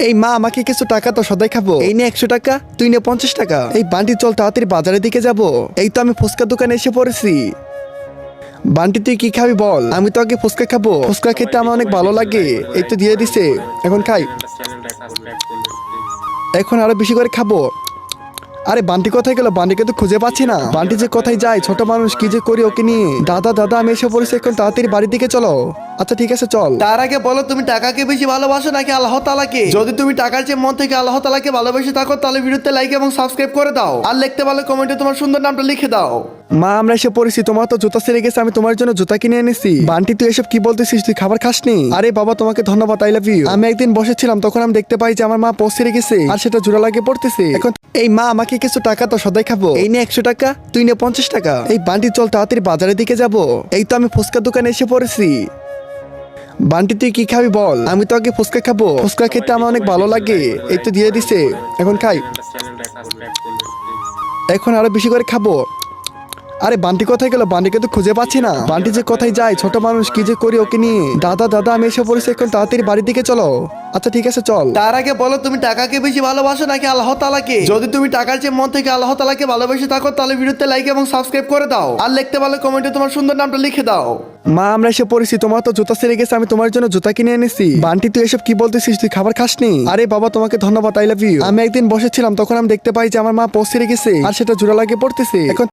এই মা আমাকে কিছু টাকা তো সদাই খাবো। এই নে 100 টাকা, তুই নে 50 টাকা। এই বান্টি চল তাড়াতাড়ি বাজারের দিকে যাব। এই তো আমি ফুচকা দোকানে এসে পড়েছি। বান্টি তুই কি খাবি বল? আমি তো আগে ফুচকা খাবো, ফুচকা খেতে আমার অনেক ভালো লাগে। এই তো দিয়ে দিছে, এখন খাই। এখন আরো বেশি করে খাবো। আরে বান্টি কোথায় গেল? বান্টিকে তো খুঁজে পাচ্ছি না। বান্টি যে কোথায় যায়, ছোট মানুষ কি যে করি ওকে নিয়ে। দাদা দাদা আমি এসে পড়েছি, এখন তাড়াতাড়ি বাড়ির দিকে চলো। আচ্ছা ঠিক আছে চল। তার আগে বলো তুমি টাকাকে বেশি ভালোবাসো নাকি আল্লাহ তাআলাকে? যদি তুমি টাকার চেয়ে মন থেকে আল্লাহ তাআলাকে ভালোবেসে থাকো তাহলে ভিডিওতে লাইক এবং সাবস্ক্রাইব করে দাও। আর লিখতে পারলে কমেন্টে তোমার সুন্দর নামটা লিখে দাও। মা আমরা এসে পড়েছি, তোমার তো জুতা ছিঁড়ে গেছে, আমি তোমার জন্য জুতা কিনে এনেছি। বান্টি তুই এসব কি বলতেছিস? তুই খাবার খাসনি? আরে বাবা তোমাকে ধন্যবাদ, আই লাভ ইউ। আমি একদিন বসেছিলাম তখন আমি দেখতে পাই যে আমার মা পোস্ট ছিঁড়ে গেছে আর সেটা জোড়া লাগে পড়তেছে। এখন এই মা আমাকে কিছু টাকা তো সদাই খাবো। এই নে 100 টাকা, তুই নে 50 টাকা। এই বান্টি চল তাড়াতাড়ি বাজারের দিকে যাব। এই তো আমি ফুচকা দোকানে এসে পড়েছি। বান্টি তুই কি খাবি বল? আমি তো আগে ফুচকা খাবো, ফুচকা খেতে আমার অনেক ভালো লাগে। এই তো দিয়ে দিছে, এখন খাই। এখন আরো বেশি করে খাবো। আরে বান্টি কোথায় গেল? বান্টিকে তো খুঁজে পাচ্ছি না। বান্টি যে কোথায় যায়, ছোট মানুষ কি যে করি ওকে নিয়ে। দাদা দাদা আমি এসে পড়েছি, এখন তাড়াতাড়ি বাড়ির দিকে চলো। আচ্ছা ঠিক আছে চল। তার আগে বলো তুমি টাকাকে বেশি ভালোবাসো নাকি আল্লাহ তাআলাকে? যদি তুমি টাকার চেয়ে মন থেকে আল্লাহ তাআলাকে ভালোবেসে থাকো তাহলে ভিডিওতে লাইক এবং সাবস্ক্রাইব করে দাও। আর লিখতে পারলে কমেন্টে তোমার সুন্দর নামটা লিখে দাও। মা আমরা এসে পড়েছি, তোমার তো জুতা ছিঁড়ে গেছে, আমি তোমার জন্য জুতা কিনে এনেছি। বান্টি তুই এসব কি বলতেছিস? তুই খাবার খাসনি? আরে বাবা তোমাকে ধন্যবাদ, আই লাভ ইউ। আমি একদিন বসেছিলাম তখন আমি দেখতে পাই যে আমার মা পোস্ট ছিঁড়ে গেছে আর সেটা জোড়া লাগে পড়তেছে। এখন